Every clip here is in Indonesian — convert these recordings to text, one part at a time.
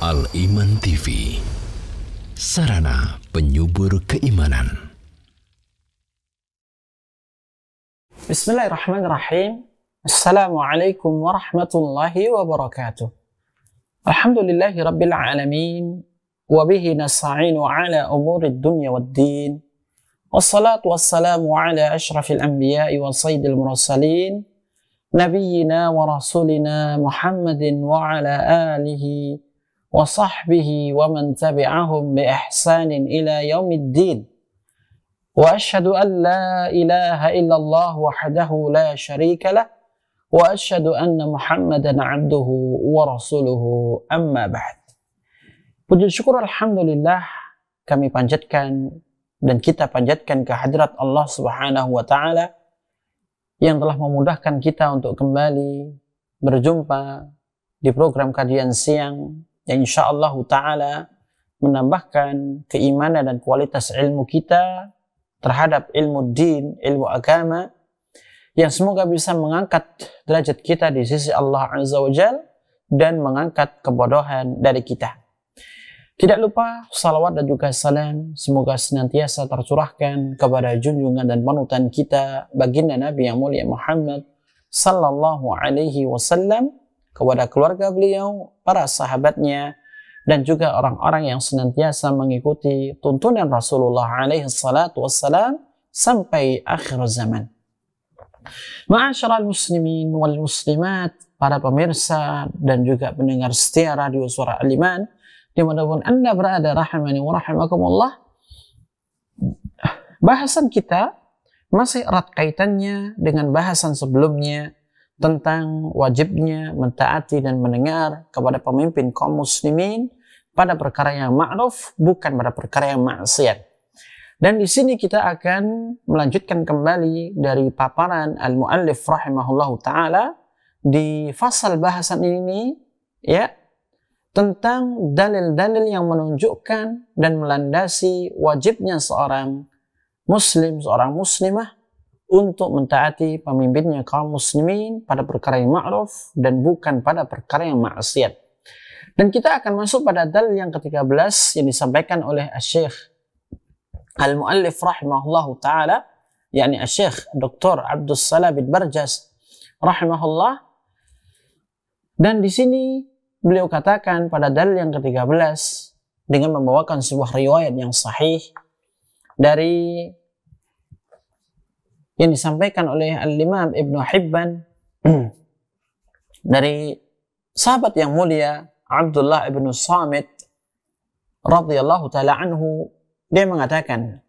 Al-Iman TV, sarana penyubur keimanan. Bismillahirrahmanirrahim. Assalamualaikum warahmatullahi wabarakatuh. Alhamdulillahi rabbil alamin. Wabihi nasta'inu ala umurid dunya waddin. Wassalatu wassalamu ala ashrafil anbiya'i wa sayyidil mursalin. Nabiyyina wa rasulina Muhammadin wa ala alihi wa sahbihi wa man tabi'ahum bi ihsanin ila yaumiddin. Wa ashhadu an la ilaha illallah wahdahu la syarika lah wa ashhadu anna Muhammadan abduhu wa rasuluhu, amma ba'd. Puji syukur alhamdulillah kami panjatkan dan kita panjatkan kehadirat Allah Subhanahu wa taala yang telah memudahkan kita untuk kembali berjumpa di program kajian siang yang insyaallah ta'ala menambahkan keimanan dan kualitas ilmu kita terhadap ilmu din, ilmu agama, yang semoga bisa mengangkat derajat kita di sisi Allah Azza wa Jal dan mengangkat kebodohan dari kita. Tidak lupa salawat dan juga salam semoga senantiasa tercurahkan kepada junjungan dan panutan kita baginda Nabi yang mulia Muhammad sallallahu alaihi wasallam, kepada keluarga beliau, para sahabatnya, dan juga orang-orang yang senantiasa mengikuti tuntunan Rasulullah alaihi salatu wassalam sampai akhir zaman. Ma'asyiral muslimin wal muslimat, para pemirsa dan juga pendengar setia radio Suara Al-Iman dimanapun Anda berada, rahimani wa rahimakumullah. Bahasan kita masih erat kaitannya dengan bahasan sebelumnya tentang wajibnya mentaati dan mendengar kepada pemimpin kaum muslimin pada perkara yang ma'ruf, bukan pada perkara yang maksiat. Dan di sini kita akan melanjutkan kembali dari paparan al-muallif rahimahullahu taala di fasal bahasan ini, ya, tentang dalil-dalil yang menunjukkan dan melandasi wajibnya seorang muslim, seorang muslimah untuk mentaati pemimpinnya kaum muslimin pada perkara yang ma'ruf dan bukan pada perkara yang maksiat. Dan kita akan masuk pada dalil yang ke-13 yang disampaikan oleh Syekh Al-Muallif rahimahullahu ta'ala, yakni Syekh Dr. Abdus Salam bin Barjas rahimahullah. Dan di sini beliau katakan pada dalil yang ke-13 dengan membawakan sebuah riwayat yang sahih dari yang disampaikan oleh Al-Imam Ibnu Hibban dari sahabat yang mulia Abdullah ibnu Samit radhiyallahu ta'ala anhu, dia mengatakan,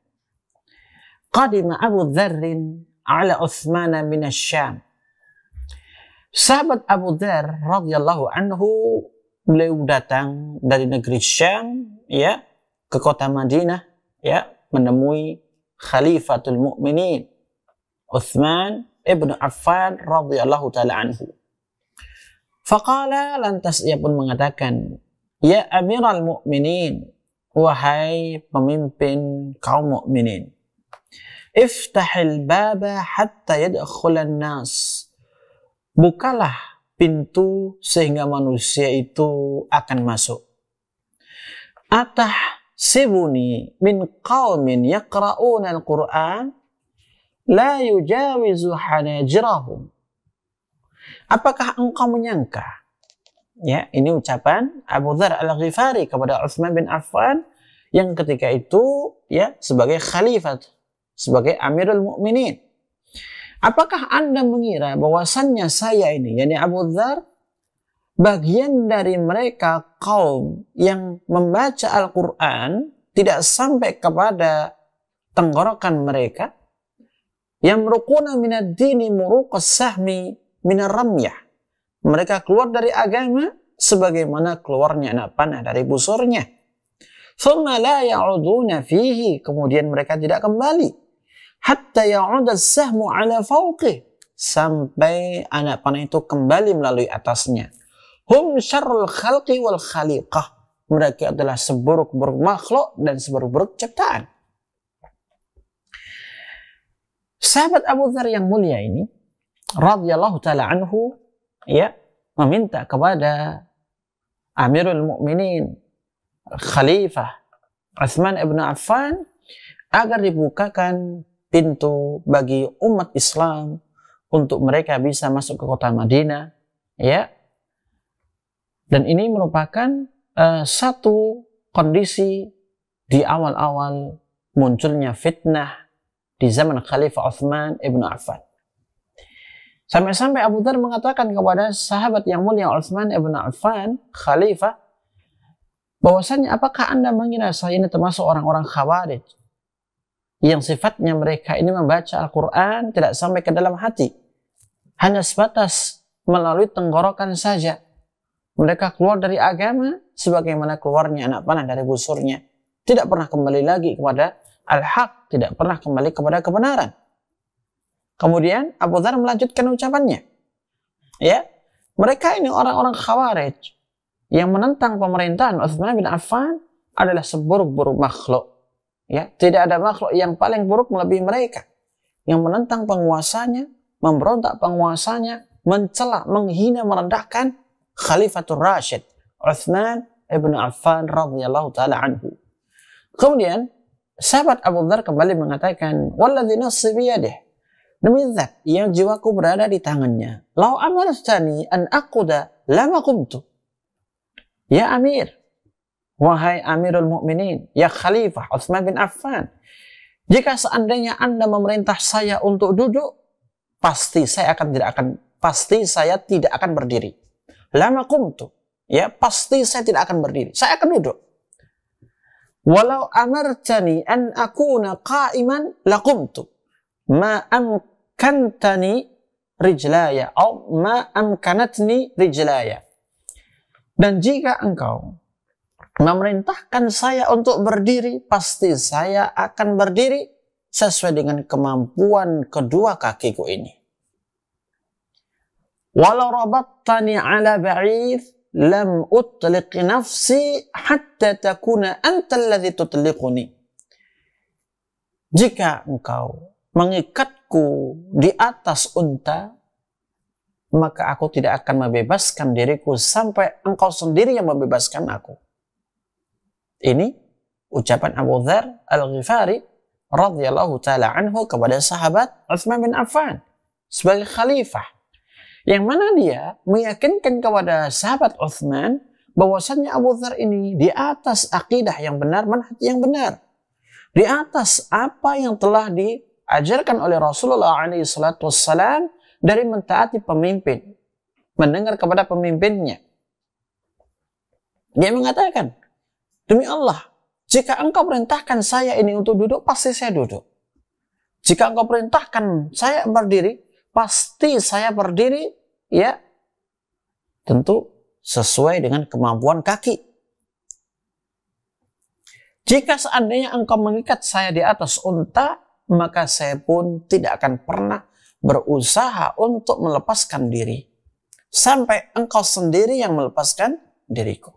qadima Abu Dzarrin ala Uthman min asy-Syam. Sahabat Abu Dzar radhiyallahu anhu, beliau datang dari negeri Syam, ya, ke kota Madinah, ya, menemui Khalifatul Mukminin Uthman ibn Affan radhiyallahu ta'ala anhu. Faqala, lantas ia pun mengatakan, ya Amiral Mukminin, wahai pemimpin kaum mukminin, iftahil baba hatta yadkhulan nas, bukalah pintu sehingga manusia itu akan masuk. Atah sibuni min qaumin yaqra'una al-Qur'an la yujawizu hanajirahum. Apakah engkau menyangka, ya, ini ucapan Abu Dzar Al-Ghifari kepada Utsman bin Affan yang ketika itu, ya, sebagai khalifat, sebagai Amirul Mukminin. Apakah Anda mengira bahwasannya saya ini, yakni Abu Dzar, bagian dari mereka kaum yang membaca Al-Quran tidak sampai kepada tenggorokan mereka, yang merukuna minad dini muruqas sahmi minar ramyah, mereka keluar dari agama sebagaimana keluarnya anak panah dari busurnya. Thumma la ya'uduna fihi, kemudian mereka tidak kembali, hatta ya'uda as-sahmu ala fawqih, sampai anak panah itu kembali melalui atasnya. Hum syarrul khalqi wal khaliqah, mereka adalah seburuk-buruk makhluk dan seburuk-buruk ciptaan. Sahabat Abu Dzar yang mulia ini radhiyallahu ta'ala anhu, ya, meminta kepada Amirul Mukminin Khalifah Utsman ibn Affan agar dibukakan pintu bagi umat Islam untuk mereka bisa masuk ke kota Madinah, ya. Dan ini merupakan satu kondisi di awal-awal munculnya fitnah di zaman Khalifah Utsman ibn Affan. Sampai-sampai Abu Dzar mengatakan kepada sahabat yang mulia Utsman ibn Affan, Khalifah, bahwasanya apakah Anda mengira saya ini termasuk orang-orang Khawarij yang sifatnya mereka ini membaca Al-Quran tidak sampai ke dalam hati, hanya sebatas melalui tenggorokan saja. Mereka keluar dari agama sebagaimana keluarnya anak panah dari busurnya, tidak pernah kembali lagi kepada al-haq, tidak pernah kembali kepada kebenaran. Kemudian Abu Dzar melanjutkan ucapannya, ya, mereka ini orang-orang Khawarij yang menentang pemerintahan Utsman bin Affan adalah seburuk-buruk makhluk. Ya, tidak ada makhluk yang paling buruk melebihi mereka, yang menentang penguasanya, memberontak penguasanya, mencela, menghina, merendahkan Khalifatul Rasyid Utsman ibn Affan radhiyallahu taala anhu. Kemudian sahabat Abu Dzar kembali mengatakan, "Walladzi nafsi biyadihi," demi zat yang jiwaku berada di tangannya, "Lau amartani an aquda lama qumtu." Ya Amir, wahai Amirul Mukminin, ya Khalifah Utsman bin Affan, jika seandainya Anda memerintah saya untuk duduk, pasti saya tidak akan berdiri. Lama qumtu, ya, pasti saya tidak akan berdiri, saya akan duduk. Walau amartani an akuna qa'iman laqumtu ma amkantani rijlaya atau ma amkanatni rijlaya. Dan jika engkau memerintahkan saya untuk berdiri, pasti saya akan berdiri sesuai dengan kemampuan kedua kakiku ini. Walau rabattani ala ba'id lam utliq nafsi hatta takuna anta alladhi tutliquni. Jika engkau mengikatku di atas unta, maka aku tidak akan membebaskan diriku sampai engkau sendiri yang membebaskan aku. Ini ucapan Abu Dzar Al-Ghifari radhiyallahu taala anhu kepada sahabat Utsman bin Affan sebagai khalifah, yang mana dia meyakinkan kepada sahabat Utsman bahwasannya Abu Dzar ini di atas akidah yang benar, manhaj yang benar, di atas apa yang telah diajarkan oleh Rasulullah SAW dari mentaati pemimpin, mendengar kepada pemimpinnya. Dia mengatakan, demi Allah, jika engkau perintahkan saya ini untuk duduk, pasti saya duduk. Jika engkau perintahkan saya berdiri, pasti saya berdiri, ya, tentu sesuai dengan kemampuan kaki. Jika seandainya engkau mengikat saya di atas unta, maka saya pun tidak akan pernah berusaha untuk melepaskan diri sampai engkau sendiri yang melepaskan diriku.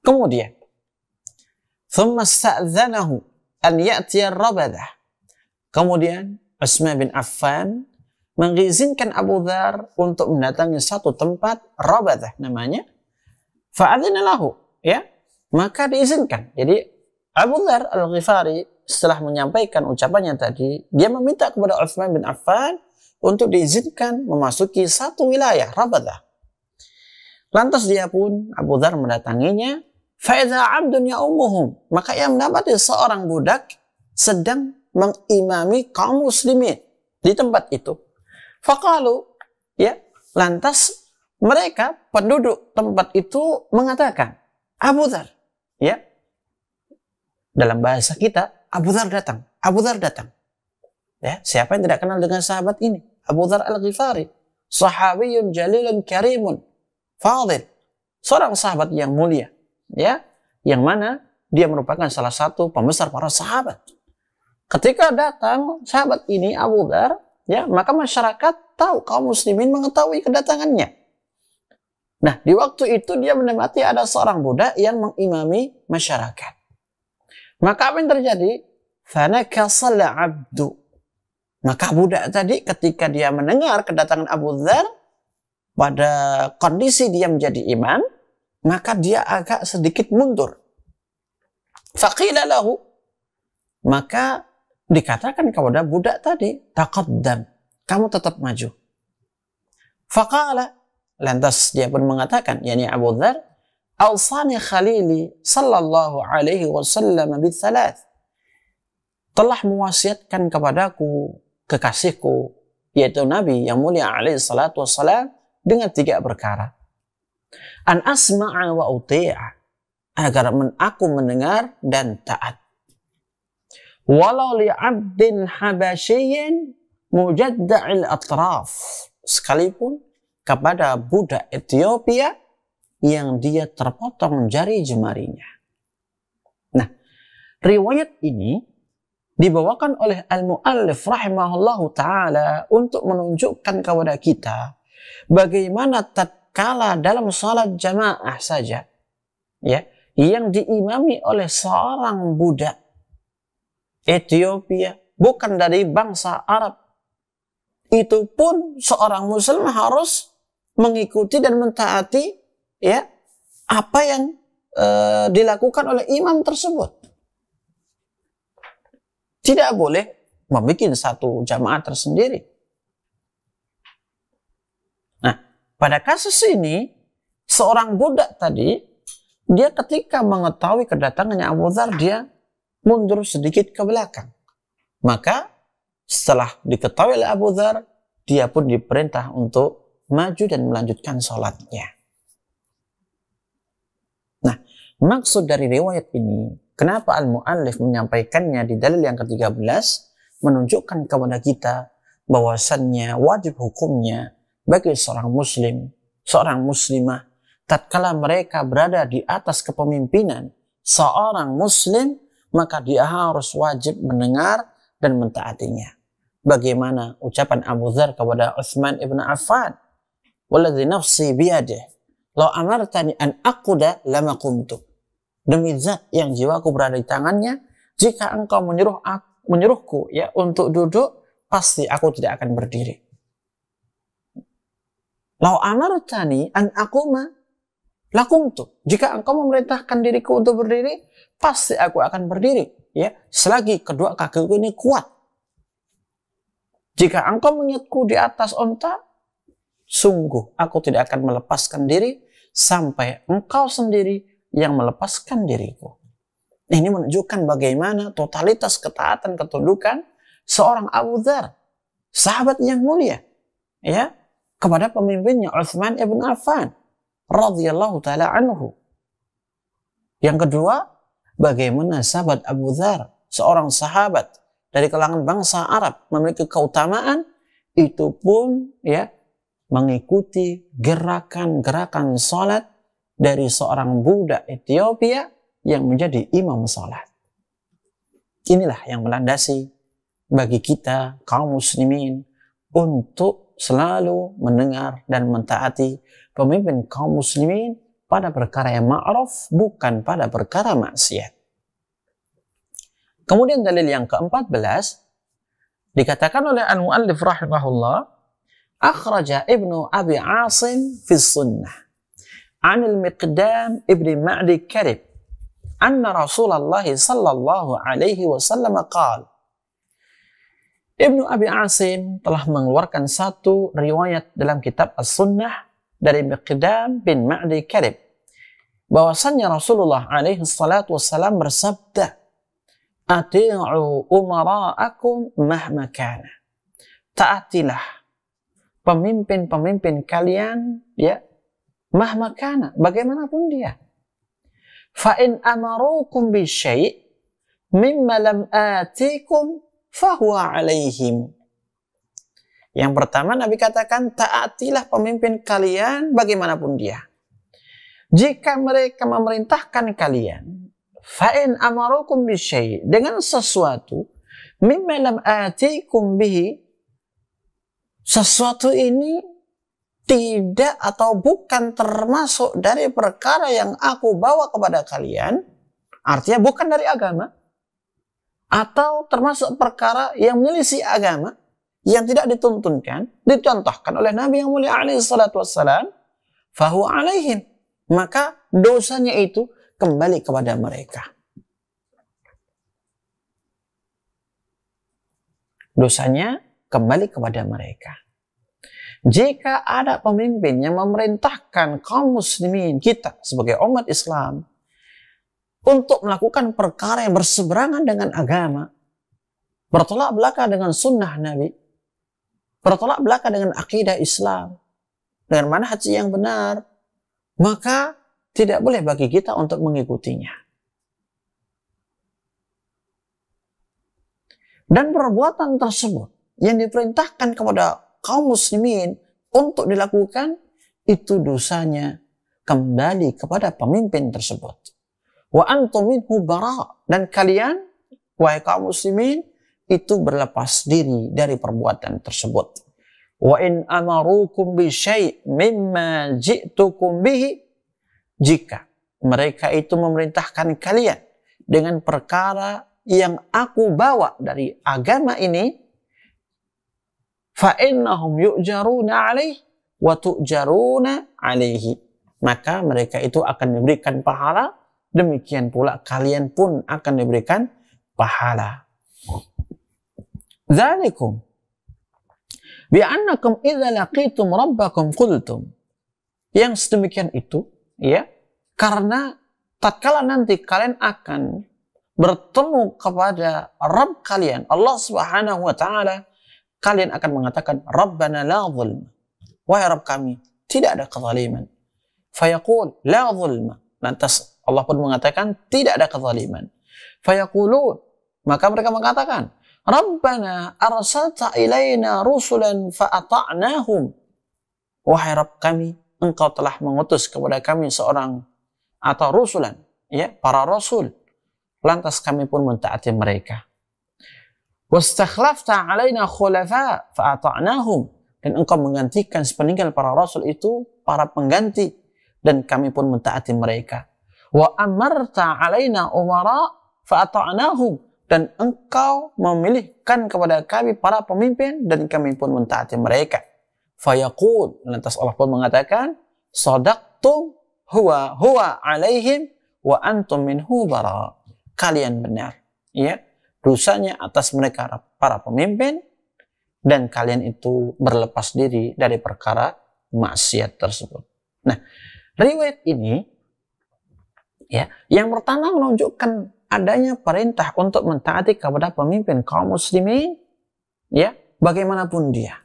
Kemudian, thumma sta'dzanahu an ya'tiya ar-rabadah. Kemudian Utsman bin Affan mengizinkan Abu Dzar untuk mendatangi satu tempat, Rabadah namanya. Fa'adzina lahu, ya, maka diizinkan. Jadi Abu Dzar Al-Ghifari setelah menyampaikan ucapannya tadi, dia meminta kepada Utsman bin Affan untuk diizinkan memasuki satu wilayah, Rabadah. Lantas dia pun, Abu Dzar mendatanginya. Fa'idha abdun ya'umuhum, maka ia mendapati seorang budak sedang mengimami kaum muslimin di tempat itu. Faqalu, ya, lantas mereka penduduk tempat itu mengatakan, Abu Dzar, ya, dalam bahasa kita, Abu Dzar datang, Abu Dzar datang. Ya, siapa yang tidak kenal dengan sahabat ini? Abu Dzar Al-Ghifari, sahabiyun jalilun karimun, fadil, seorang sahabat yang mulia, ya, yang mana dia merupakan salah satu pembesar para sahabat. Ketika datang sahabat ini Abu Dzar, ya, maka masyarakat tahu, kaum muslimin mengetahui kedatangannya. Nah, di waktu itu dia mendapati ada seorang budak yang mengimami masyarakat. Maka apa yang terjadi? Fanakasal abdu. Maka budak tadi ketika dia mendengar kedatangan Abu Dzar, pada kondisi dia menjadi imam, maka dia agak sedikit mundur. Faqila lahu, maka dikatakan kepada budak tadi, taqaddam, kamu tetap maju. Faqala, lantas dia pun mengatakan, yakni Abu Dzar, awsani khalili sallallahu alaihi wasallam bitsalath, telah mewasiatkan kepadaku kekasihku, yaitu Nabi yang mulia alaihi salatu wassalam, dengan 3 perkara. An asma'a wa uti'a, agar aku mendengar dan taat. Walau li'abdin habasyiyin mujadda'il atraf, sekalipun kepada budak Ethiopia yang dia terpotong jari jemarinya. Nah, riwayat ini dibawakan oleh al-muallif rahimahullahu ta'ala untuk menunjukkan kepada kita bagaimana tatkala dalam salat jamaah saja, ya, yang diimami oleh seorang budak Ethiopia, bukan dari bangsa Arab, itu pun seorang muslim harus mengikuti dan mentaati, ya, apa yang dilakukan oleh imam tersebut. Tidak boleh membuat satu jamaah tersendiri. Nah, pada kasus ini, seorang budak tadi, dia ketika mengetahui kedatangannya Abu Dzar, dia mundur sedikit ke belakang. Maka setelah diketahui oleh Abu Dzar, dia pun diperintah untuk maju dan melanjutkan sholatnya. Nah, maksud dari riwayat ini, kenapa al-muallif menyampaikannya di dalil yang ke-13, menunjukkan kepada kita bahwasannya wajib hukumnya bagi seorang muslim, seorang muslimah, tatkala mereka berada di atas kepemimpinan seorang muslim, maka dia harus wajib mendengar dan mentaatinya. Bagaimana ucapan Abu Dzar kepada Utsman ibn Affan, "Walladzi nafsi biyadihi, law amartani an aquda lama qumtu." Demi zat yang jiwaku berada di tangannya, jika engkau menyuruhku, ya, untuk duduk, pasti aku tidak akan berdiri. Law amartani an aquma lakumtu. Jika engkau memerintahkan diriku untuk berdiri, pasti aku akan berdiri, ya, selagi kedua kakiku ini kuat. Jika engkau mengiatku di atas onta, sungguh aku tidak akan melepaskan diri sampai engkau sendiri yang melepaskan diriku. Ini menunjukkan bagaimana totalitas ketaatan ketundukan seorang Abu Dzar, sahabat yang mulia, ya, kepada pemimpinnya Utsman ibn Affan radhiyallahu taala anhu. Yang kedua, bagaimana sahabat Abu Dzar, seorang sahabat dari kalangan bangsa Arab, memiliki keutamaan, itu pun, ya, mengikuti gerakan-gerakan salat dari seorang budak Ethiopia yang menjadi imam salat. Inilah yang melandasi bagi kita kaum muslimin untuk selalu mendengar dan mentaati pemimpin kaum muslimin pada perkara yang ma'ruf, bukan pada perkara maksiat. Kemudian dalil yang ke-14 dikatakan oleh al-muallif rahimahullah, akhraja Ibnu Abi Asim fi sunnah anil Miqdam ibn Ma'di Karib anna Rasulullah sallallahu alaihi wasallam qala. Ibnu Abi Asim telah mengeluarkan satu riwayat dalam kitab As-Sunnah dari Miqdam bin Ma'di Karib, bahwasannya Rasulullah alaihi salatu wassalam bersabda, "Ati'u umara'akum mahma kana." Taatilah pemimpin-pemimpin kalian, ya, mahma kana, bagaimanapun dia. Fa in amarukum bi syai' mimma lam atikum fahuwa alaihim. Yang pertama Nabi katakan, taatilah pemimpin kalian bagaimanapun dia. Jika mereka memerintahkan kalian, fa'in amarukum bisyai', dengan sesuatu, mimma lam atikum bihi, sesuatu ini tidak atau bukan termasuk dari perkara yang aku bawa kepada kalian, artinya bukan dari agama, atau termasuk perkara yang menyelisih agama, yang tidak dituntunkan, dicontohkan oleh Nabi yang mulia alaihi salatu wassalam, fahuwa alaihim, maka dosanya itu kembali kepada mereka. Dosanya kembali kepada mereka. Jika ada pemimpin yang memerintahkan kaum muslimin, kita sebagai umat Islam, untuk melakukan perkara yang berseberangan dengan agama, bertolak belakang dengan sunnah Nabi, bertolak belakang dengan akidah Islam, dengan manhaj yang benar, maka tidak boleh bagi kita untuk mengikutinya. Dan perbuatan tersebut yang diperintahkan kepada kaum muslimin untuk dilakukan, itu dosanya kembali kepada pemimpin tersebut. Wa antum minhu bara, dan kalian wahai kaum muslimin itu berlepas diri dari perbuatan tersebut. Wa in amarukum bi syai' mimma ji'tukum bihi, jika mereka itu memerintahkan kalian dengan perkara yang aku bawa dari agama ini, fa innahum yu'jaruna alaihi wa tu'jaruna alaihi, maka mereka itu akan diberikan pahala, demikian pula kalian pun akan diberikan pahala. Dzalikum bi'annakum idza laqitum rabbakum qultum, yang sedemikian itu ya karena tatkala nanti kalian akan bertemu kepada Rabb kalian, Allah Subhanahu wa taala, kalian akan mengatakan Rabbana la zulma, wahai Rabb kami tidak ada kezaliman. Fayaqul la zulma, lantas Allah pun mengatakan tidak ada kezaliman. Fayaqulun, maka mereka mengatakan Rabbana arsalta ilaina rusulan fa'ata'nahum, wahai Rabb kami, engkau telah mengutus kepada kami seorang atau rusulan, ya, para rasul, lantas kami pun mentaati mereka. Wastakhlafta alaina khulafa fa'ata'nahum, dan engkau menggantikan sepeninggal para rasul itu para pengganti, dan kami pun mentaati mereka. Wa amarta alaina umara fa'ata'nahum, dan engkau memilihkan kepada kami para pemimpin, dan kami pun mentaati mereka. Fayaqul, lantas Allah pun mengatakan sadaqtum huwa alaihim wa antum minhu bara, kalian benar, ya, dosanya atas mereka para pemimpin, dan kalian itu berlepas diri dari perkara maksiat tersebut. Nah, riwayat ini ya yang pertama menunjukkan adanya perintah untuk mentaati kepada pemimpin kaum muslimin, ya, bagaimanapun dia,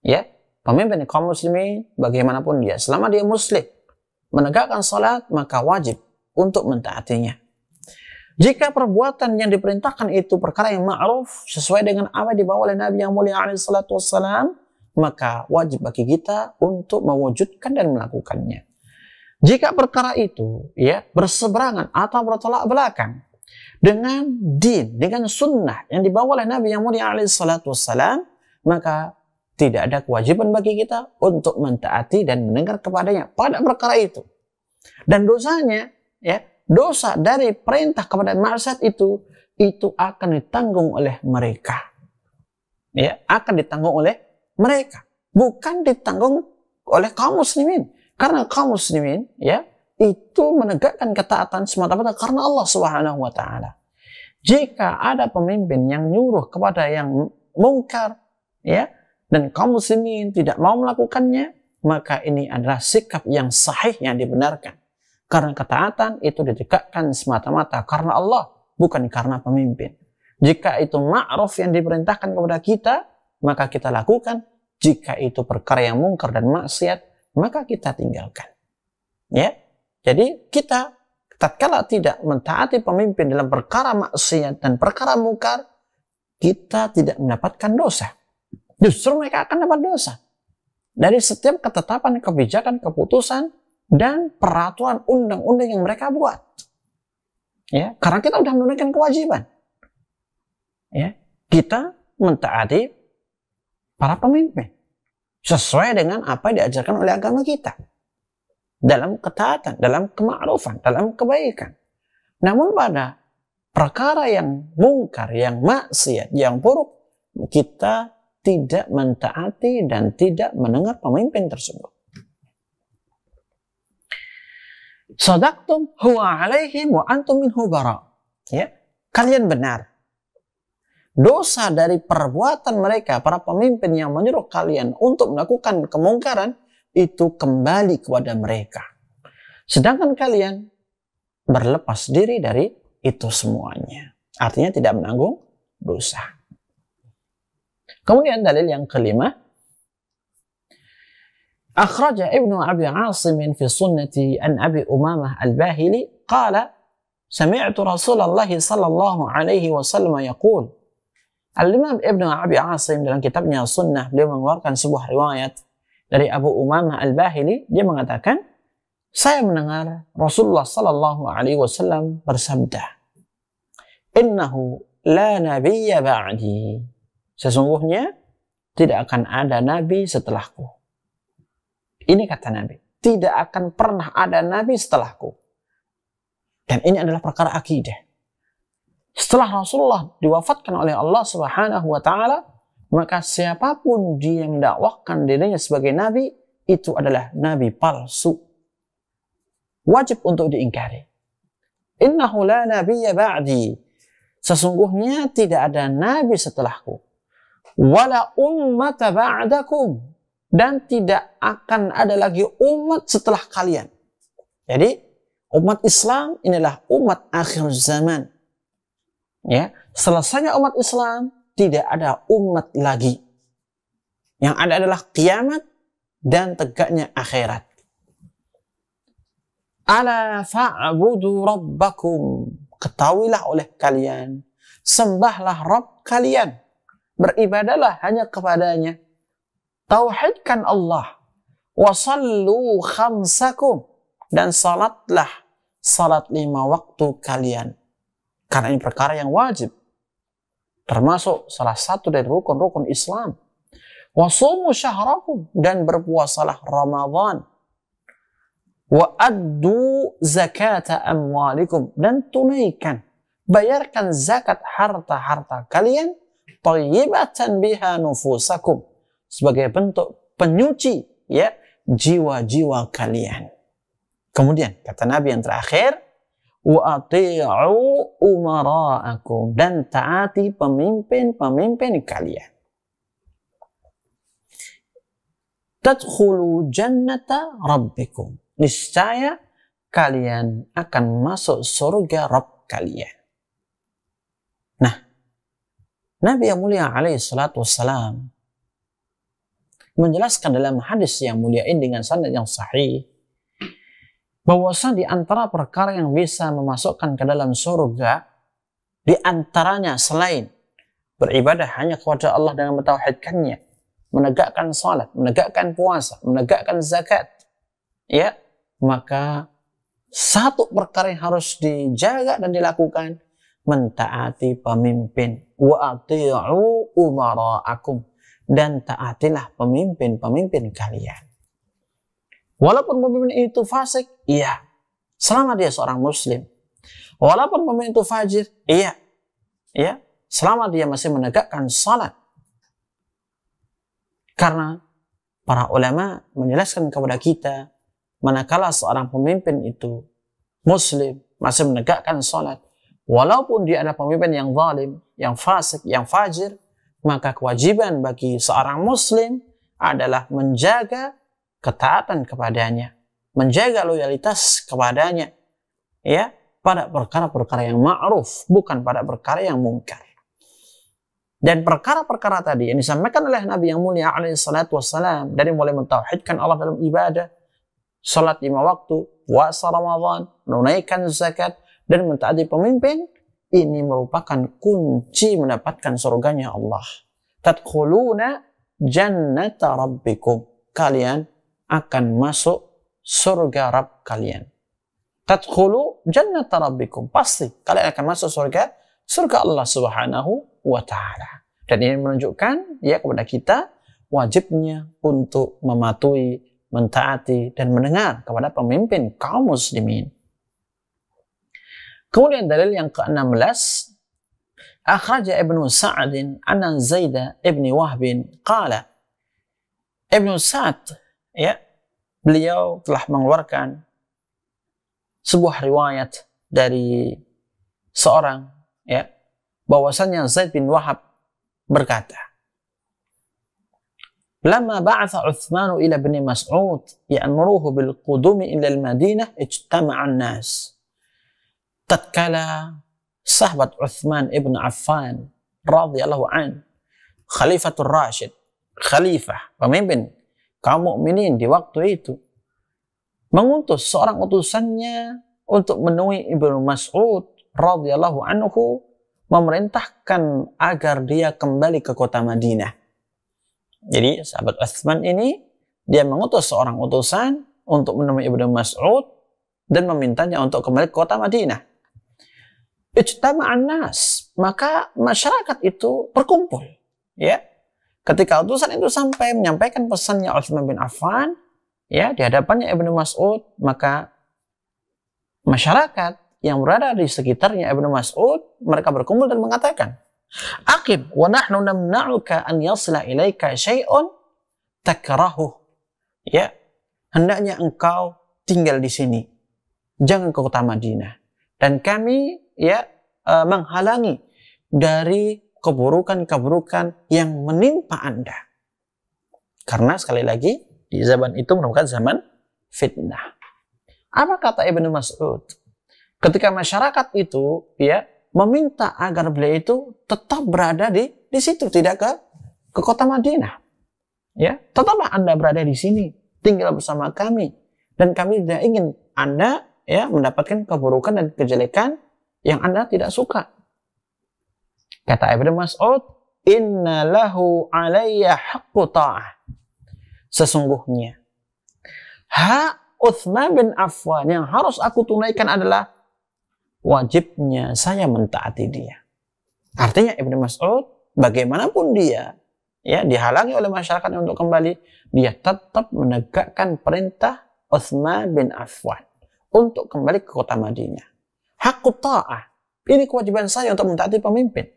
ya, pemimpin kaum muslimin bagaimanapun dia, selama dia muslim menegakkan salat, maka wajib untuk mentaatinya. Jika perbuatan yang diperintahkan itu perkara yang ma'ruf sesuai dengan apa yang dibawa oleh Nabi yang mulia alaihi salatu wassalam, maka wajib bagi kita untuk mewujudkan dan melakukannya. Jika perkara itu ya berseberangan atau bertolak belakang dengan din, dengan sunnah yang dibawa oleh Nabi yang mulia alaihi salatu wassalam, maka tidak ada kewajiban bagi kita untuk mentaati dan mendengar kepadanya pada perkara itu. Dan dosanya, ya, dosa dari perintah kepada maksiat itu akan ditanggung oleh mereka. Ya, akan ditanggung oleh mereka, bukan ditanggung oleh kaum muslimin. Karena kaum muslimin, ya, itu menegakkan ketaatan semata-mata karena Allah Subhanahu wa taala. Jika ada pemimpin yang nyuruh kepada yang mungkar, ya, dan kaum muslimin tidak mau melakukannya, maka ini adalah sikap yang sahih yang dibenarkan. Karena ketaatan itu ditegakkan semata-mata karena Allah, bukan karena pemimpin. Jika itu ma'ruf yang diperintahkan kepada kita, maka kita lakukan. Jika itu perkara yang mungkar dan maksiat, maka kita tinggalkan. Ya, jadi kita tatkala tidak mentaati pemimpin dalam perkara maksiat dan perkara mungkar, kita tidak mendapatkan dosa. Justru mereka akan dapat dosa dari setiap ketetapan, kebijakan, keputusan, dan peraturan undang-undang yang mereka buat. Ya, karena kita sudah menunaikan kewajiban. Ya, kita mentaati para pemimpin sesuai dengan apa yang diajarkan oleh agama kita dalam ketaatan, dalam kema'rufan, dalam kebaikan. Namun pada perkara yang mungkar, yang maksiat, yang buruk, kita tidak mentaati dan tidak mendengar pemimpin tersebut. Sadaqtum huwa alaihim wa antum minhu bara. Ya, kalian benar. Dosa dari perbuatan mereka, para pemimpin yang menyuruh kalian untuk melakukan kemungkaran, itu kembali kepada mereka. Sedangkan kalian berlepas diri dari itu semuanya. Artinya tidak menanggung dosa. Kemudian dalil yang kelima, akhraja Ibnu Abi Asim fi sunnati an Abi Umamah al-Bahili qala sami'tu Rasulullah sallallahu alaihi wasallam yaqul. Al-Imam Ibnu Abi Asim dalam kitabnya Sunnah, beliau mengeluarkan sebuah riwayat dari Abu Umamah al-Bahili. Dia mengatakan, saya mendengar Rasulullah sallallahu alaihi wasallam bersabda, innahu la nabiyya ba'di. Sesungguhnya tidak akan ada nabi setelahku. Ini kata Nabi, tidak akan pernah ada nabi setelahku. Dan ini adalah perkara akidah. Setelah Rasulullah diwafatkan oleh Allah Subhanahu wa taala, maka siapapun dia yang mendakwahkan dirinya sebagai nabi, itu adalah nabi palsu. Wajib untuk diingkari. Innahu la nabiyya ba'di. Sesungguhnya tidak ada nabi setelahku. Wala ummata ba'dakum. Dan tidak akan ada lagi umat setelah kalian. Jadi, umat Islam inilah umat akhir zaman. Ya, selesainya umat Islam, tidak ada umat lagi. Yang ada adalah kiamat dan tegaknya akhirat. Ala fa'budu rabbakum. Ketahuilah oleh kalian, sembahlah Rabb kalian. Beribadalah hanya kepadanya. Tauhidkan Allah. Wasallu khamsakum. Dan salatlah salat 5 waktu kalian. Karena ini perkara yang wajib. Termasuk salah satu dari rukun-rukun Islam. Wasumu syahrakum. Dan berpuasalah Ramadan. Wa addu zakata amwalikum. Dan tunaikan. Bayarkan zakat harta-harta kalian. Tayyibatan biha nufusakum. Sebagai bentuk penyuci ya jiwa-jiwa kalian. Kemudian kata Nabi yang terakhir, wa ati'u umara'akum. Dan taati pemimpin-pemimpin kalian. Tadkhulu jannata rabbikum. Niscaya kalian akan masuk surga Rabb kalian. Nah, Nabi yang mulia alaihi salatu wassalam menjelaskan dalam hadis yang mulia ini dengan sanad yang sahih bahwasanya di antara perkara yang bisa memasukkan ke dalam surga, di antaranya selain beribadah hanya kepada Allah dengan mentauhidkannya, menegakkan salat, menegakkan puasa, menegakkan zakat, ya, maka satu perkara yang harus dijaga dan dilakukan, mentaati pemimpin. Wa ati'u umara'akum. Dan taatilah pemimpin-pemimpin kalian. Walaupun pemimpin itu fasik, iya, selama dia seorang muslim. Walaupun pemimpin itu fajir, iya, ya, selama dia masih menegakkan salat. Karena para ulama menjelaskan kepada kita, manakala seorang pemimpin itu muslim, masih menegakkan salat, walaupun dia adalah pemimpin yang zalim, yang fasik, yang fajir, maka kewajiban bagi seorang muslim adalah menjaga ketaatan kepadanya, menjaga loyalitas kepadanya, ya, pada perkara-perkara yang ma'ruf, bukan pada perkara yang mungkar. Dan perkara-perkara tadi yang disampaikan oleh Nabi yang mulia alaihi salatu wassalam, dari mulai mentauhidkan Allah dalam ibadah, salat 5 waktu, puasa Ramadan, menunaikan zakat, dan mentaati pemimpin, ini merupakan kunci mendapatkan surganya Allah. Tadkhuluna jannata rabbikum. Kalian akan masuk surga Rabb kalian. Tadkhulu jannata rabbikum. Pasti kalian akan masuk surga Allah Subhanahu wa ta'ala. Dan ini menunjukkan ya kepada kita wajibnya untuk mematuhi, mentaati, dan mendengar kepada pemimpin kaum muslimin. Kemudian dalil yang ke-16, akhraja Ibnu Sa'd an Zaid ibn Wahb qala, Ibnu Sa'd ya, beliau telah mengeluarkan sebuah riwayat dari seorang ya, bahwasanya Zaid bin Wahab berkata, "Lamma ba'atha Utsman ila Ibn Mas'ud ya'muruhu bil qudumi ila al-Madinah ijtama'a an-nas." Tatkala sahabat Utsman ibn Affan radhiyallahu an, Khalifatul Rasyid, khalifah, pemimpin kaum mukminin di waktu itu, mengutus seorang utusannya untuk menemui Ibnu Mas'ud radhiyallahu anhu, memerintahkan agar dia kembali ke kota Madinah. Jadi sahabat Utsman ini, dia mengutus seorang utusan untuk menemui Ibnu Mas'ud dan memintanya untuk kembali ke kota Madinah. Ijtama'an nas, maka masyarakat itu berkumpul. Ya, ketika utusan itu sampai menyampaikan pesannya Utsman bin Affan, ya, di hadapannya Ibnu Mas'ud, maka masyarakat yang berada di sekitarnya Ibnu Mas'ud, mereka berkumpul dan mengatakan, "Aqim wa nahnu namna'uka an yasla ilaika syai'un takrahu." Ya, hendaknya engkau tinggal di sini, jangan ke kota Madinah, dan kami ya menghalangi dari keburukan-keburukan yang menimpa Anda. Karena sekali lagi di zaman itu merupakan zaman fitnah. Apa kata Ibnu Mas'ud? Ketika masyarakat itu ya meminta agar beliau itu tetap berada di situ, tidak ke kota Madinah. Ya, tetaplah Anda berada di sini, tinggal bersama kami, dan kami tidak ingin Anda ya mendapatkan keburukan dan kejelekan yang Anda tidak suka. Kata Ibnu Mas'ud, "Inna lahu alayya haqqu ta'ah." Sesungguhnya hak Utsman bin Affan yang harus aku tunaikan adalah wajibnya saya mentaati dia. Artinya Ibnu Mas'ud, bagaimanapun dia ya dihalangi oleh masyarakat untuk kembali, dia tetap menegakkan perintah Utsman bin Affan untuk kembali ke kota Madinah. Haqqut ta'ah, ini kewajiban saya untuk mentaati pemimpin.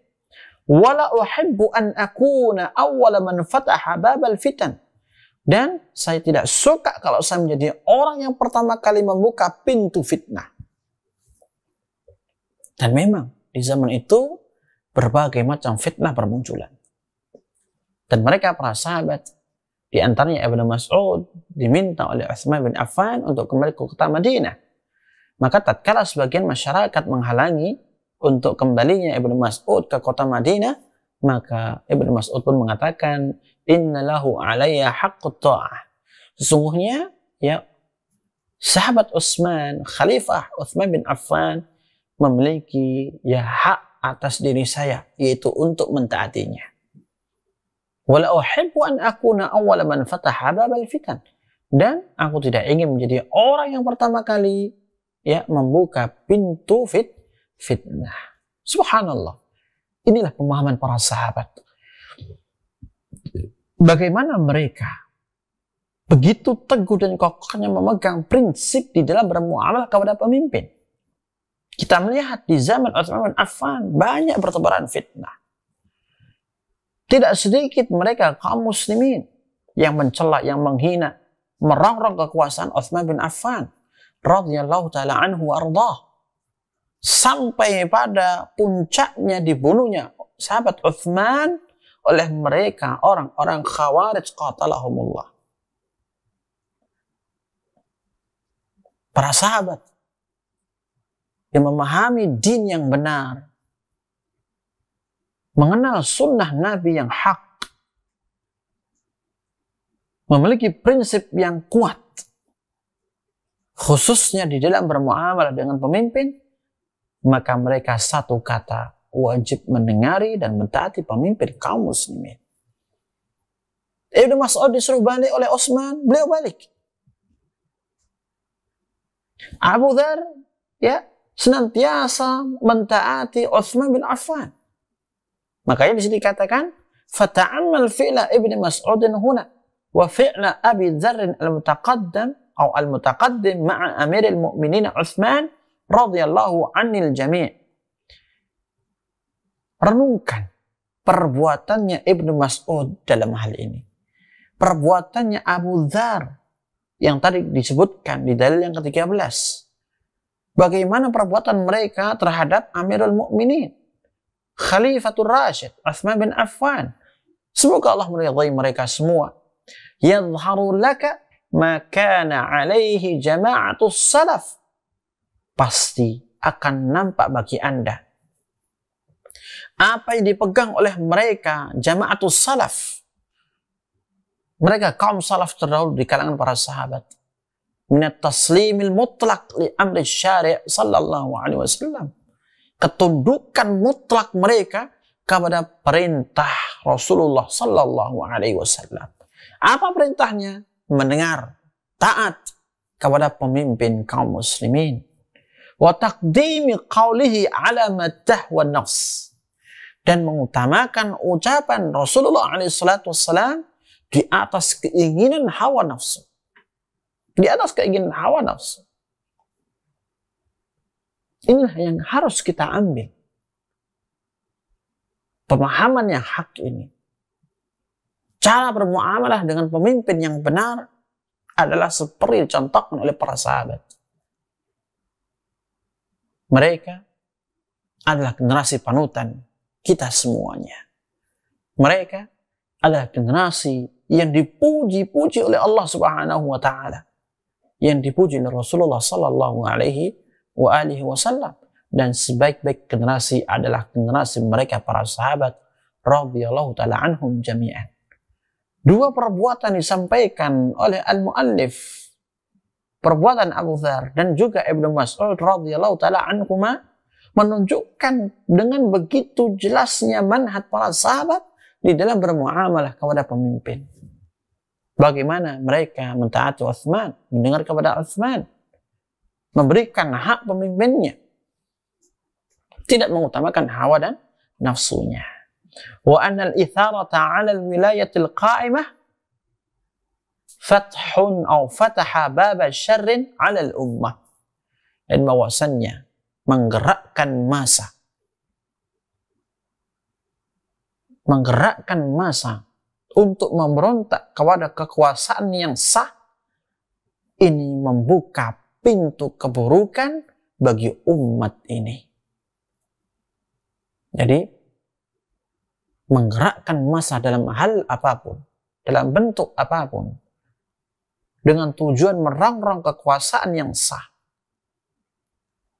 Wala uhibbu an akuna awwala man fataha babal fitan. Dan saya tidak suka kalau saya menjadi orang yang pertama kali membuka pintu fitnah. Dan memang di zaman itu berbagai macam fitnah bermunculan. Dan mereka para sahabat, di antaranya Ibnu Mas'ud, diminta oleh Utsman bin Affan untuk kembali ke kota Madinah. Maka tatkala sebagian masyarakat menghalangi untuk kembalinya Ibnu Mas'ud ke kota Madinah, maka Ibnu Mas'ud pun mengatakan, "Inna lahu alayya haqqut ta'ah." Sesungguhnya ya sahabat Utsman, Khalifah Utsman bin Affan, memiliki ya hak atas diri saya, yaitu untuk mentaatinya. Wala uhibbu an akuna awwala man fataha babal fitan. Dan aku tidak ingin menjadi orang yang pertama kali ya membuka pintu fitnah. Subhanallah. Inilah pemahaman para sahabat. Bagaimana mereka begitu teguh dan kokohnya memegang prinsip di dalam bermuamalah kepada pemimpin. Kita melihat di zaman Utsman bin Affan banyak bertebaran fitnah. Tidak sedikit mereka kaum muslimin yang mencela, yang menghina, merongrong kekuasaan Utsman bin Affan radhiyallahu taala anhu warḍah. Sampai pada puncaknya dibunuhnya sahabat Utsman oleh mereka orang-orang Khawarij qatalahumullah. Para sahabat yang memahami din yang benar, mengenal sunnah Nabi yang hak, memiliki prinsip yang kuat, khususnya di dalam bermuamalah dengan pemimpin, maka mereka satu kata, wajib mendengari dan mentaati pemimpin kaum muslimin. Ibnu Mas'ud disuruh balik oleh Utsman, beliau balik. Abu Dzar ya senantiasa mentaati Utsman bin Affan. Makanya di sini dikatakan, fata'ammal fi'la Ibnu Mas'udin huna wa fi'la Abi Dzar al-mutaqaddim ma'a Amiril Mu'minin Utsman radhiyallahu anil jami'. renungkan perbuatannya Ibnu Mas'ud dalam hal ini. Perbuatannya Abu Dzar yang tadi disebutkan di dalil yang ke-13. Bagaimana perbuatan mereka terhadap Amirul Mukminin, Khalifatul Rasyid, Utsman bin Affan. Semoga Allah meridai mereka semua. Yadhharu laka ma kana alaihi jama'atus salaf. Pasti akan nampak bagi Anda apa yang dipegang oleh mereka jama'atus salaf. Mereka kaum salaf terdahulu di kalangan para sahabat. Minat taslimil mutlak li amri syari' sallallahu alaihi wasallam. Ketundukan mutlak mereka kepada perintah Rasulullah sallallahu alaihi wasallam. Apa perintahnya? Mendengar, taat kepada pemimpin kaum muslimin. Wa taqdimi qawlihi ala ma tahwa nafs. Dan mengutamakan ucapan Rasulullah alaihi salatu wasallam di atas keinginan hawa nafsu. Di atas keinginan hawa nafsu. Inilah yang harus kita ambil. Pemahaman yang hak ini. Cara bermuamalah dengan pemimpin yang benar adalah seperti dicontohkan oleh para sahabat. Mereka adalah generasi panutan kita semuanya. Mereka adalah generasi yang dipuji-puji oleh Allah Subhanahu wa taala, yang dipuji oleh Rasulullah sallallahu alaihi wasallam, dan sebaik-baik generasi adalah generasi mereka para sahabat radhiyallahu taala anhum jami'an. Dua perbuatan disampaikan oleh al-muallif, perbuatan Abu Dzar dan juga Ibnu Mas'ud radhiyallahu taala anhuma, menunjukkan dengan begitu jelasnya manhaj para sahabat di dalam bermuamalah kepada pemimpin. Bagaimana mereka mentaati Utsman, mendengar kepada Utsman, memberikan hak pemimpinnya, tidak mengutamakan hawa dan nafsunya. Wa anna al-itharata 'ala al-wilayatil qa'imah fathun aw fataha baba syarrin 'ala al-ummah. Dan bahwasannya menggerakkan masa untuk memberontak kepada kekuasaan yang sah, ini membuka pintu keburukan bagi umat ini. Jadi, menggerakkan massa dalam hal apapun, dalam bentuk apapun, dengan tujuan merongrong kekuasaan yang sah,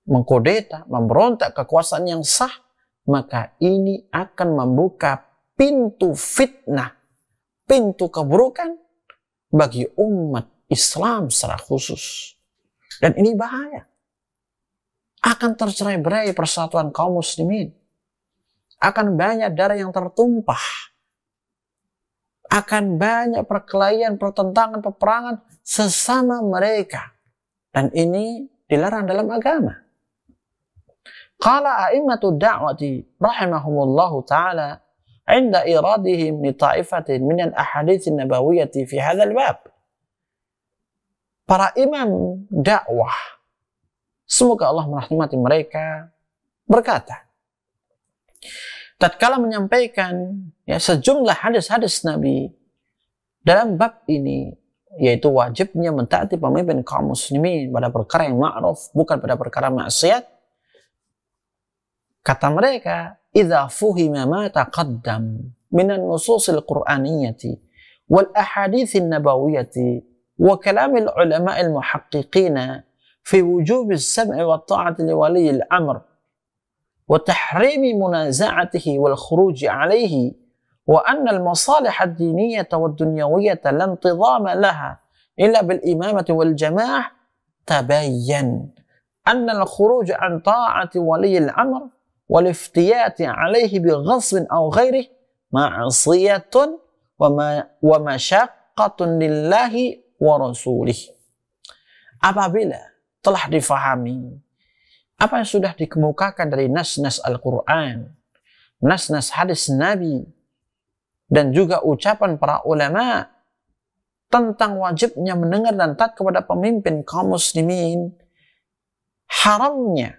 mengkudeta, memberontak kekuasaan yang sah, maka ini akan membuka pintu fitnah, pintu keburukan bagi umat Islam secara khusus. Dan ini bahaya. Akan tercerai-berai persatuan kaum muslimin. Akan banyak darah yang tertumpah. Akan banyak perkelahian, pertentangan, peperangan sesama mereka. Dan ini dilarang dalam agama. Qala a'immatu da'wati rahimahumullahu ta'ala inda iradihim li ta'ifatin min al-ahadits an-nabawiyyati fi hadzal bab. Para imam dakwah, semoga Allah merahmati mereka, berkata, tatkala menyampaikan sejumlah hadis-hadis Nabi dalam bab ini, yaitu wajibnya mentaati pemimpin kaum muslimin pada perkara yang ma'ruf, bukan pada perkara maksiat, kata mereka, idza fuhima ma taqaddam min an-nusus al-Qur'aniyyati wal ahadits an-nabawiyyati wa kalam al-ulama al-muhaqqiqin fi wujub as-sam' wa at-ta'ati li wali al-amr wa tahrim munaza'atihi wal khuruj 'alayhi wa anna al-masalih ad-diniyyah wa ad-dunyawiyyah la intidama laha illa bil imamati wal jama'ah, tabayyan anna al-khuruj 'an ta'ati wali al-amr والافتيات عليه بغصب أو غيره معصية ومشقة لله ورسوله. Apabila telah difahami apa yang sudah dikemukakan dari nas-nas Al-Quran, nas-nas hadis Nabi, dan juga ucapan para ulama tentang wajibnya mendengar dan taat kepada pemimpin kaum muslimin, haramnya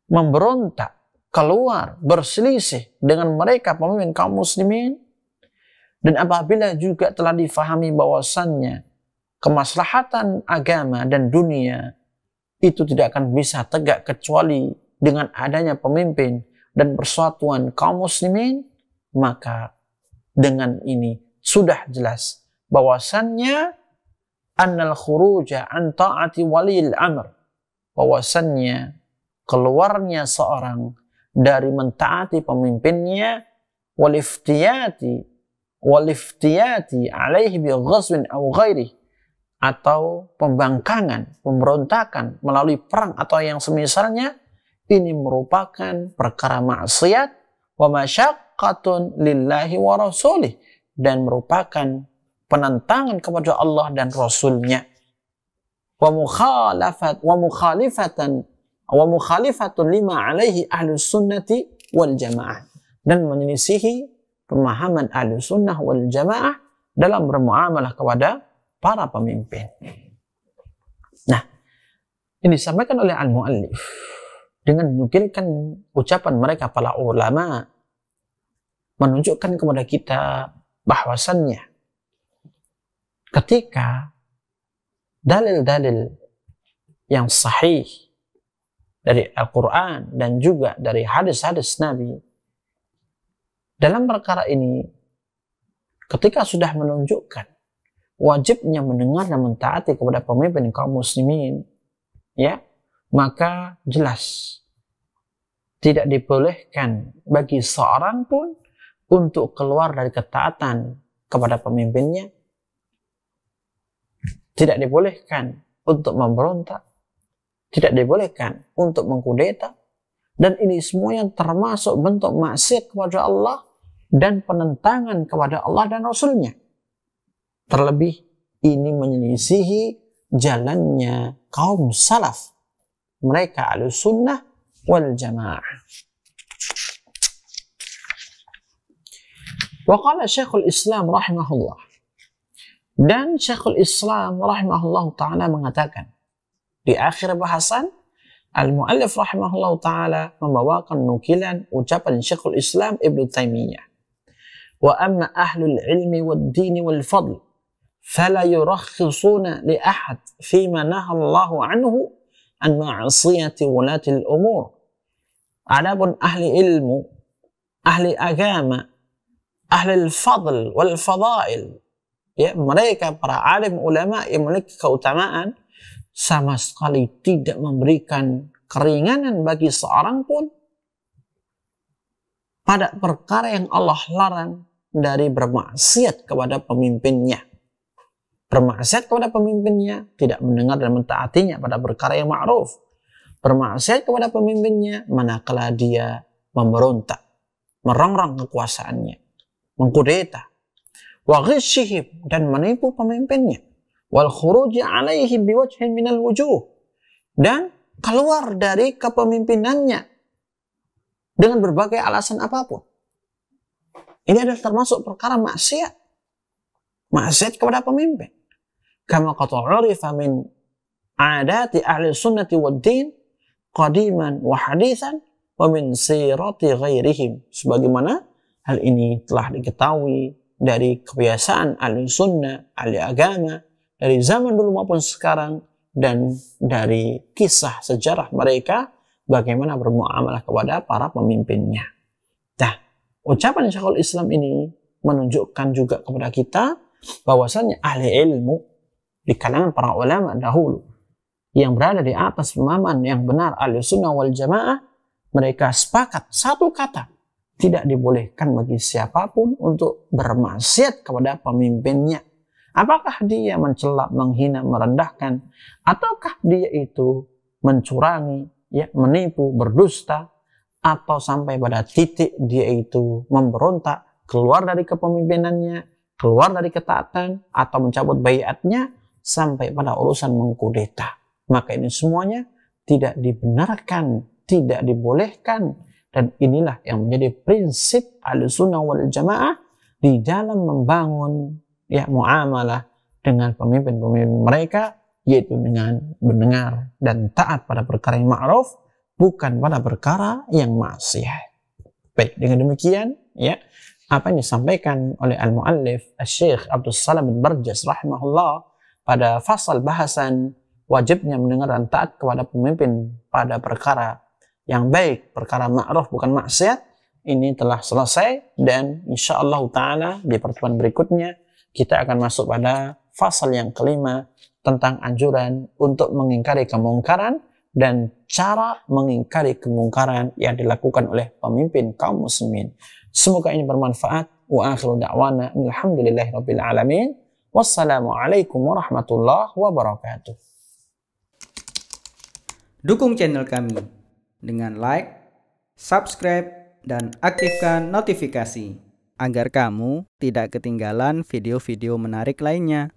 memberontak keluar berselisih dengan mereka pemimpin kaum muslimin, dan apabila juga telah difahami bahwasannya kemaslahatan agama dan dunia itu tidak akan bisa tegak kecuali dengan adanya pemimpin dan persatuan kaum muslimin, maka dengan ini sudah jelas bahwasannya annal khuruja an ta'ati walil amr, bahwasannya keluarnya seorang dari mentaati pemimpinnya, waliftiyati alaihi bi ghazwin aw ghairi, atau pembangkangan, pemberontakan melalui perang atau yang semisalnya, ini merupakan perkara maksiat wa masyaqqatun lillahi wa rasulih, dan merupakan penentangan kepada Allah dan Rasulnya, wa mukhalifatun lima alaihi ahlus sunnati wal jamaah, dan menyelisihi pemahaman ahlus sunnah wal jamaah dalam bermuamalah kepada para pemimpin. Nah, ini disampaikan oleh al-muallif dengan menukilkan ucapan mereka para ulama, menunjukkan kepada kita bahwasannya ketika dalil-dalil yang sahih dari Al-Quran dan juga dari hadis-hadis Nabi dalam perkara ini, ketika sudah menunjukkan wajibnya mendengar dan mentaati kepada pemimpin kaum muslimin, ya, maka jelas tidak dibolehkan bagi seorang pun untuk keluar dari ketaatan kepada pemimpinnya, tidak dibolehkan untuk memberontak, tidak dibolehkan untuk mengkudeta, dan ini semua yang termasuk bentuk maksiat kepada Allah dan penentangan kepada Allah dan Rasulnya. Terlebih ini menyelisihi jalannya kaum salaf, mereka ahlus sunnah wal jamaah. Wa qala Syekhul Islam rahimahullah, dan Syekhul Islam rahimahullah ta'ala mengatakan di akhir bahasan, al-muallif rahimahullah ta'ala membawakan nukilan ucapan Syekhul Islam Ibnu Taimiyah, wa amma ahlul ilmi wad dini wal fadl fala yurakhisuna li ahad fima naha Allah anhu an ma'asiyati wulati al-umur. Adapun ahli ilmu, ahli agama, ahli al-fadl wal fadail, ya, mereka para alim ulama yang memiliki keutamaan, sama sekali tidak memberikan keringanan bagi seorang pun pada perkara yang Allah larang dari bermaksiat kepada pemimpinnya. Bermaksiat kepada pemimpinnya, tidak mendengar dan mentaatinya pada perkara yang ma'ruf. Bermaksiat kepada pemimpinnya manakala dia memberontak, merongrong kekuasaannya, mengkudeta, wa ghishihim, dan menipu pemimpinnya, wal khuruji alaihi biwajhin minal wujuh, dan keluar dari kepemimpinannya dengan berbagai alasan apapun. Ini adalah termasuk perkara maksiat, maksiat kepada pemimpin. Kama qad urifa min adati ahli sunnati wad din qadiman wa hadithan wa min sirati ghairihim, sebagaimana hal ini telah diketahui dari kebiasaan ahli sunnah, ahli agama dari zaman dulu maupun sekarang, dan dari kisah sejarah mereka bagaimana bermuamalah kepada para pemimpinnya. Nah, ucapan Syekhul Islam ini menunjukkan juga kepada kita bahwasannya ahli ilmu di kalangan para ulama dahulu yang berada di atas pemahaman yang benar ahli sunnah wal jamaah, mereka sepakat satu kata, tidak dibolehkan bagi siapapun untuk bermaksiat kepada pemimpinnya. Apakah dia mencela, menghina, merendahkan, ataukah dia itu mencurangi, ya, menipu, berdusta, atau sampai pada titik dia itu memberontak, keluar dari kepemimpinannya, keluar dari ketaatan, atau mencabut baiatnya, sampai pada urusan mengkudeta. Maka ini semuanya tidak dibenarkan, tidak dibolehkan, dan inilah yang menjadi prinsip Ahlussunnah wal Jamaah di dalam membangun, ya, muamalah dengan pemimpin-pemimpin mereka, yaitu dengan mendengar dan taat pada perkara yang ma'ruf, bukan pada perkara yang maksiat. Baik, dengan demikian ya, apa yang disampaikan oleh al-muallif Syekh Abdul Salam bin Barjas rahimahullah pada fasal bahasan wajibnya mendengar dan taat kepada pemimpin pada perkara yang baik, perkara ma'ruf bukan maksiat, ini telah selesai, dan insyaallah taala di pertemuan berikutnya kita akan masuk pada fasal yang kelima tentang anjuran untuk mengingkari kemungkaran dan cara mengingkari kemungkaran yang dilakukan oleh pemimpin kaum muslimin. Semoga ini bermanfaat. Wa akhiru da'wana alhamdulillahirabbil alamin. Wassalamualaikum warahmatullahi wabarakatuh. Dukung channel kami dengan like, subscribe, dan aktifkan notifikasi agar kamu tidak ketinggalan video-video menarik lainnya.